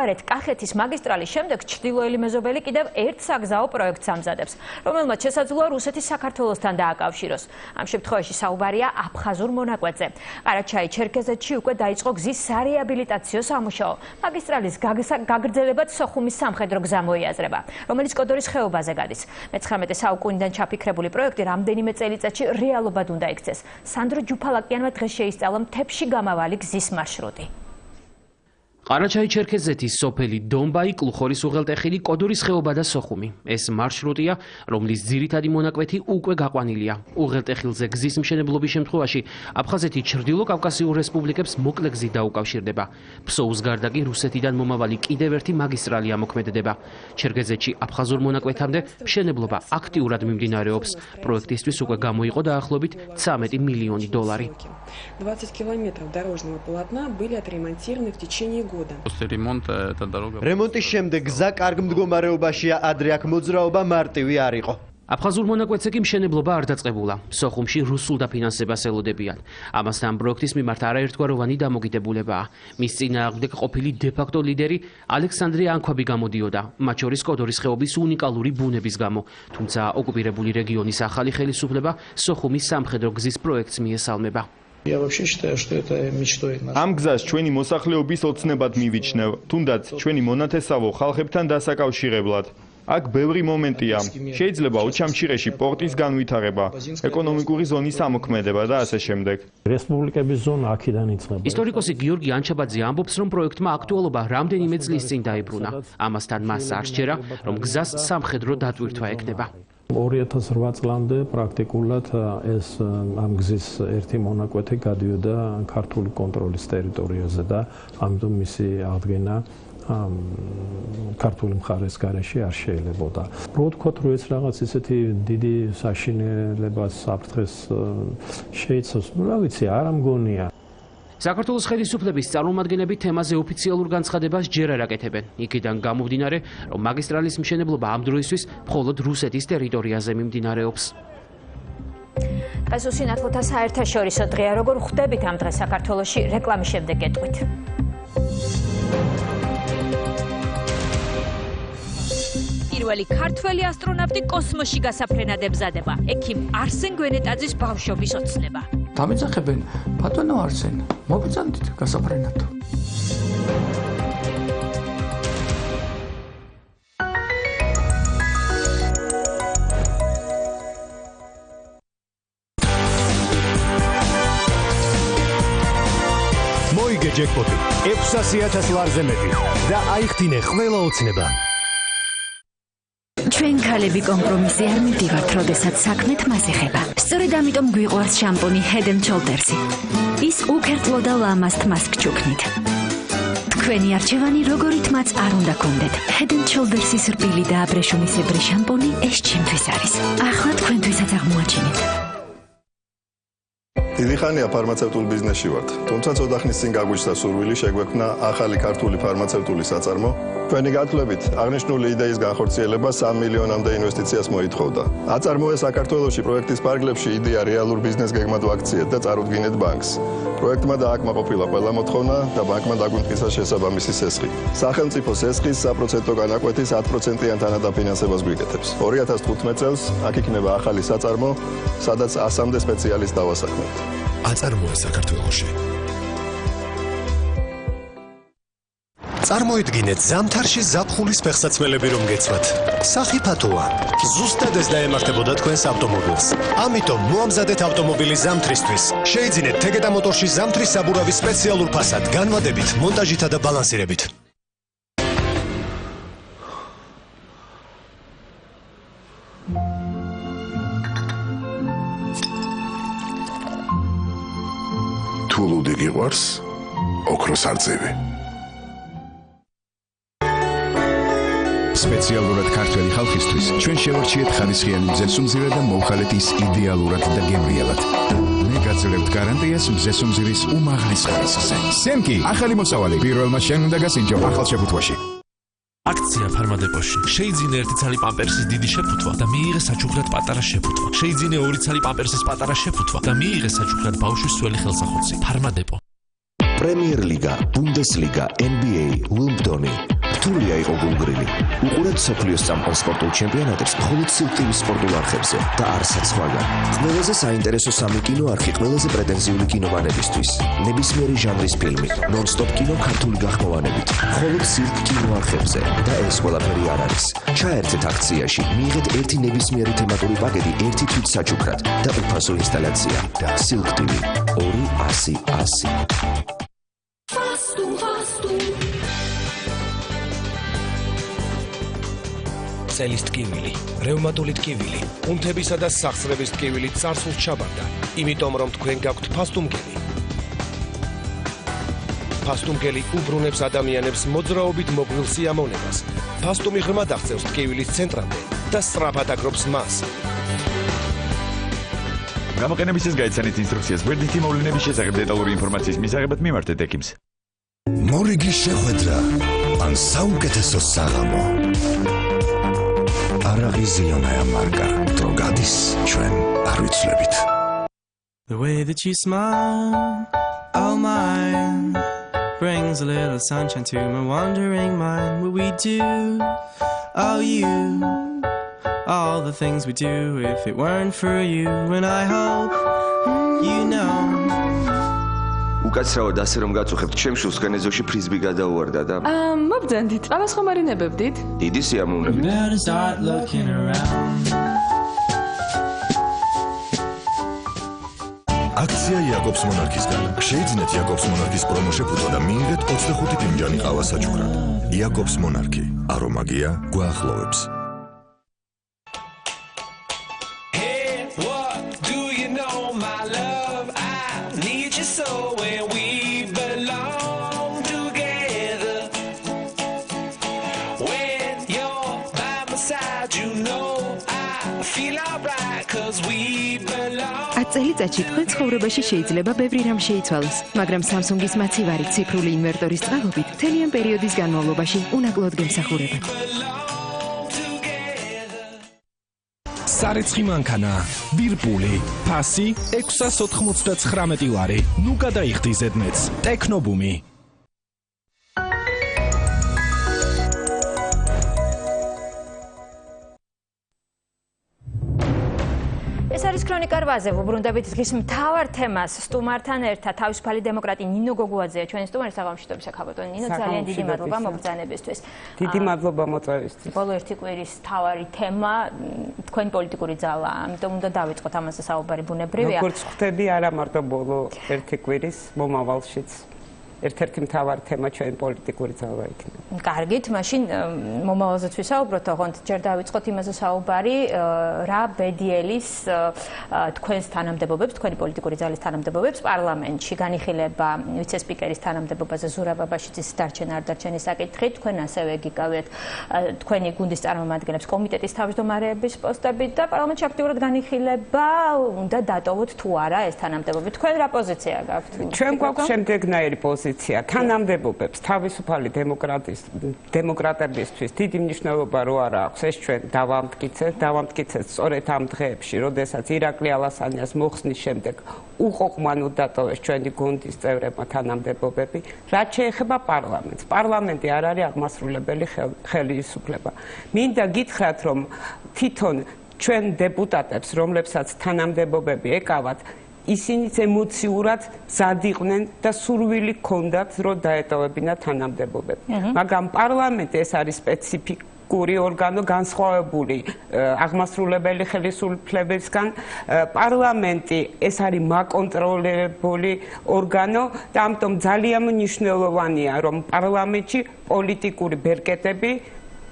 კახეთის მაგისტრალის შემდეგ ჩრდილოელი მეზობელი კიდევ ერთ საგზაო პროექტს ამზადებს, რომელმაც შესაძლოა რუსეთის საქართველოსთან დააკავშიროს. ამ შემთხვევაში საუბარია აფხაზურ მონაკვეთზე. ყარაჩაი-ჩერქეზეთში უკვე დაიწყო გზის სარეაბილიტაციო სამუშაო. მაგისტრალის გაგრძელებად სოხუმის სამხედრო გზა მოიაზრება, რომელიც კოდორის ხეობაზე გადის. მე-19 საუკუნიდან ჩაფიქრებული პროექტი რამდენიმე წელიწადში რეალობად უნდა იქცეს. სანდრო ჯუფალაკიანმა დღეს შეისწავლა მთებში გამავალი გზის მარშრუტი. ყარაჩაი-ჩერქეზეთის სოფელი დონბაი, კლუხორის უღელტეხილი, კოდორის ხეობა და სოხუმი. ეს მარშრუტია, რომლის ძირითადი მონაკვეთი უკვე გაყვანილია. უღელტეხილზე გზის მშენებლობის შემთხვევაში აფხაზეთი ჩრდილო კავკასიურ რესპუბლიკებს მოკლე გზით დაუკავშირდება. ფსოუს გარდა კი რუსეთიდან მომავალი კიდევ ერთი მაგისტრალი ამოქმედება. ჩერქეზეთში აფხაზურ მონაკვეთამდე მშენებლობა აქტიურად მიმდინარეობს. პროექტისთვის უკვე გამოიყო დაახლოებით 13 მილიონი $. 20 километров дорожного полотна были отремонтированы в течение года. Რემონტის შემდეგ გზა კარგ მდგომარეობაშია, ადრე აქ მოძრაობა მარტივი არ იყო. აფხაზურ მონაკვეთზე კი მშენებლობა არ დაწყებულა. სოხუმში რუსულ დაფინანსებას ელოდებიან. ამასთან პროექტის მიმართ არაერთგვაროვანი დამოკიდებულებაა. მის წინააღმდეგ ყოფილი დე-ფაქტო ლიდერი ალექსანდრე ანქვაბი გამოდიოდა, მათ შორის კოდორის ხეობის უნიკალური ბუნების გამო. თუმცა ოკუპირებული რეგიონის ახალი ხელისუფლება სოხუმის სამხედრო გზის პროექტს მიესალმება. Я вообще считаю, что это мечтой. Ამ გზას ჩვენი მოსახლეობის ოცნებად მივიჩნევ, თუნდაც ჩვენი მონათესავო ხალხებთან დასაკავშირებლად. აქ ბევრი მომენტია. შეიძლება ოჩამჩირეში პორტის განვითარება, ეკონომიკური ზონის ამოქმედება და ასე შემდეგ. რესპუბლიკების ზონა აქედან იწყება. ისტორიკოსი გიორგი ანჩაბაძე ამბობს, რომ პროექტმა აქტუალობა რამდენიმე წლის წინ დაიბრუნა. ამასთან მას არ სჯერა, რომ გზას სამხედრო დატვირთვა ექნება. 2008 წლამდე პრაქტიკულად ეს ამ გზის ერთი მონაკვეთი გადიოდა ქართული კონტროლის ტერიტორიაზე და ამიტომ მისი აღდგენა ქართული მხარის გარეშე არ შეიძლებოდა. რო ვთქვათ, რომ ეს რაღაც ისეთი დიდი საშინელებას საფრთხეს შეიცავს, რა ვიცი, არ ამგონია. საქართველოს ხელისუფლების წარმომადგენლები თემაზე ოფიციალურ განცხადებას ჯერ არ აკეთებენ. იქიდან გამომდინარე, რომ მაგისტრალის მშენებლობა ამ დროისთვის მხოლოდ რუსეთის ტერიტორიაზე მიმდინარეობს. დღეს უსინათლოთა საერთაშორისო დღეა, როგორ ხვდებით ამ დღეს საქართველოში, რეკლამის შემდეგ გეტყვით. პირველი ქართველი ასტრონავტი კოსმოსში გასაფრენად ემზადება. ექიმ არსენ გვენეტაძის ბავშვობის ოცნება. დამეძახებენ, ბატონო არსენ, მოგიწანდით გასაფრენად. მოიგე ჯეკპოტი 600,000 ლარზე მეტი და აიხთინე ყველა ოცნება. ჩვენ ქალები კომპრომისი არ მივდივართ, როდესაც საქმეთ მას ეხება. სწორედ ამიტომ გვიყვარს შამპუნი Head & Shoulders-ი. ის უქერწლო და ლამაზ თმას გჩუქნით. თქვენი არჩევანი როგორი თმაც არ უნდა გქონდეთ. Head & Shoulders-ის რბილი და აბრეშუმისებრი შამპუნი ეს ჩემთვის არის. ახლა თქვენთვისაც აღმოაჩინეთ. დიდი ხანია ფარმაცევტულ ბიზნესში ვართ. თუმცა ცოტა ხნის წინ გაგვიჩნდა სურვილი შეგვექმნა ახალი ქართული ფარმაცევტული საწარმო. ჩვენი გათვლებით, აღნიშნული იდეის განხორციელება 3 მილიონამდე ინვესტიციას მოითხოვდა. აწარმოე საქართველოში პროექტის პარკლებში იდეა რეალურ ბიზნეს გეგმად ვაქციეთ და წარუდგინეთ ბანკს. პროექტმა დააკმაყოფილა ყველა მოთხოვნა და ბანკმა დაგვიმტკიცა შესაბამისი სესხი. სახელმწიფო სესხის 100% განაკვეთის 10%-იან თანადაფინანსებას გვიკეთებს. 2015 წელს აქ იქნება ახალი საწარმო, სადაც 100-მდე სპეციალისტს დავასაქმებთ. აწარმოე საქართველოში. წარმოიდგინეთ ზამთარში ზაფხულის ფეხსაცმელები რომ გეცვათ. სახი ფათოა. ზუსტად ეს დაემართებოდა თქვენს ავტომობილს. ამიტომ მოამზადეთ ავტომობილი ზამთრისთვის. შეიძინეთ თეგედა მოტორში ზამთრის საბურავის სპეციალურ ფასად, განვადებით, მონტაჟითა და ბალანსირებით. თუ ლუდი გიყვარს, ოქროს არწივი. სპეციალურად ქართველი ხალხისთვის ჩვენ შევარჩიეთ ხარისხიანი მზესუმზირა და მოვხალეთ ის იდეალურად და გემრიელად. მე გაძლევთ გარანტიას მზესუმზირის უმაღლეს ხარისხზე. სემკი, ახალი მოსავალი, პირველმა შენ უნდა გასინჯო ახალ შეფუთვაში. აქცია ფარმადეპოში. შეიძინე 1 ცალი პამპერსის დიდი შეფუთვა და მიიღე საჩუქრად პატარა შეფუთვა. შეიძინე 2 ცალი პამპერსის პატარა შეფუთვა და მიიღე საჩუქრად ბავშვის სველი ხელსახოცი. ფარმადეპო. პრემიერ ლიგა, ბუნდესლიგა, NBA, უიმბლდონი ოგულგრილი. უყურეთ სოფლიოს წამყვან სპორტულ ჩემპიონატებს მხოლოდ სილკტივის სპორტულ არხებზე და არცაც სხვაგან. ყველაზე საინტერესო სამი კინოარხი ყველაზე პრეტენზიული კინომანებისთვის. ნებისმიერი ჟანრის ფილმი, ნონ-სტოპ კინო ქართული გახმოვანებით. მხოლოდ სილკ კინოარხებზე და ეს ყველაფერი არ არის. ჩაერთეთ აქციაში, მიიღეთ ერთი ნებისმიერი თემატური პაკეტი ერთი თვით საჩუქრად და უფასო ინსტალაცია. სილკტივი 200. წელის ტკივილი, რევმატული ტკივილი, კუნთებისა და სახსრების ტკივილი წარსულს ჩაბარდა, იმიტომ რომ თქვენ გაქვთ ფასტუმგელი. ფასტუმგელი უბრუნებს ადამიანებს მოძრაობით მოგვილ სიამოვნებას. ფასტუმი ღრმად აღწევს ტკივილის ცენტრამდე და სწრაფად აგრობს მას. გამოყენებისას გაიცანით ინსტრუქციას გვერდითი მოვლენების შესახებ დეტალური ინფორმაციის მისაღებად მიმართეთ ექიმს. მორიგი შეხვედრა ან საუკეთესო საღამო. არაღიზიონაა მარკა, დრო გადის ჩვენ არ ვიცლებით. The way that you smile, oh mine, brings a little sunshine to my wandering mind. What we do, oh you, all the things we do if it weren't for you. And I hope you know. უკაცრავად ასე რომ გაწუხებთ ჩემს შულს განეზოში ფრიზბი გადაუვარდა და მობძანდით, ყველას ხომ არინებებდით? დიდი სიამოვნებით. აქცია იაკობს მონარქისგან. შეიძინეთ იაკობს მონარქის პრომო შეფუთვა და მიიღეთ 25 ფინჯანი ყავა საჩუქრად. იაკობს მონარქი, არომაგია გვაახლოვებს. წელიწადში თქვენ ცხოვრებაში შეიძლება ბევრი რამ შეიცვალოს, მაგრამ Samsung-ის მაცივარი ციფრული ინვერტორის წყალობით მთლიან პერიოდის განმავლობაში უნაკლოდ გემსახურებათ. სარეცხი მანქანა, ვირპული, ფასი 699 ლარი. ნუ გადაიხდი ზედმეტს. ტექნობუმი. ეს არის ქრონიკა 8-ზე, ვუბრუნდებით დღის მთავარ თემას. სტუმართან ერთად თავისუფალი დემოკრატი ნინო გოგუაძეა ჩვენი სტუმარი. საღამოშიტობის საკაბატონი ნინო, ძალიან დიდი მადლობა მობრძანებისთვის. დიდი მადლობა მოწვევისთვის. ბოლო ერთი კვირის მთავარი თემა თქვენი პოლიტიკური ძალა, ამიტომ უნდა დავიწყოთ ამაზე საუბარი ბუნებრივია. როგორც ხვდები, არა მარტო ბოლო ერთი კვირის, მომავალშიც ერთ-ერთი მთავარი თემა ჩვენი პოლიტიკური ძალა იქნება. კარგით, მაშინ მომავალზეც ვისაუბროთ, ოღონდ ჯერ დავიწყოთ იმაზე საუბარი, რა ბედიელის თქვენს თანამდებობებს, თქვენი პოლიტიკური ძალის თანამდებობებს პარლამენტში განიხილება ვიცე-სპიკერის თანამდებობაზე ზურაბ აბაშიძის დარჩენა არ დარჩენის საკითხით, თქვენ ასევე გიკავეთ თქვენი გუნდის წარმომადგენლებს კომიტეტის თავმჯდომარეების პოსტებით და პარლამენტში აქტიურად განიხილება, უნდა დატოვოთ თუ არა ეს თანამდებობები. თქვენ რა პოზიცია გაქვთ? ჩვენ გვაქვს შემდეგნაირი პოზიცია. თანამდებობებს თავისუფალი დემოკრატებისთვის დიდი მნიშვნელობა რო არ აქვს, ეს ჩვენ დავამტკიცეთ სწორედ ამ დღეებში, როდესაც ირაკლი ალასანიას მოხსნის შემდეგ უყოყმანოდ დატოვეს ჩვენი გუნდის წევრებმა თანამდებობები. რაც შეეხება პარლამენტს, პარლამენტი არ არის აღმასრულებელი ხელისუფლება. მინდა გითხრათ, რომ თვითონ ჩვენ დეპუტატებს, რომლებსაც თანამდებობები ეკავათ, ისინიც ემოციურად მზად იყვნენ და სურვილი ჰქონდათ, რომ დაეტოვებინათ თანამდებობები. მაგრამ პარლამენტი ეს არის სპეციფიკური ორგანო, განსხვავებული აღმასრულებელი ხელისუფლებისგან. პარლამენტი ეს არის მაკონტროლებული ორგანო და ამიტომ ძალიან მნიშვნელოვანია, რომ პარლამენტში პოლიტიკური ბერკეტები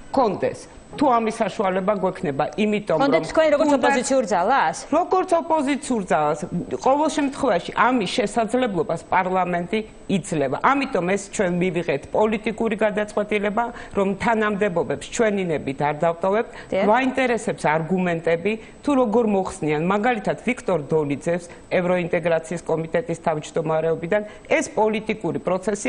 ჰქონდეს. თუ ამის საშუალება გვექნება, იმიტომ რომ ხონდეთ თქვენ როგორც ოპოზიციურ ძალას? როგორც ოპოზიციურ ძალას, ყოველ შემთხვევაში ამის შესაძლებლობას პარლამენტი იძლევა. ამიტომ ეს ჩვენ მივიღეთ პოლიტიკური გადაწყვეტილება, რომ თანამდებობებს ჩვენინებით არ დავტოვებთ, გვაინტერესებს არგუმენტები, თუ როგორ მოხსნიან, მაგალითად ვიქტორ დოლიძეს ევროინტეგრაციის კომიტეტის თავმჯდომარეობიდან ეს პოლიტიკური პროცესი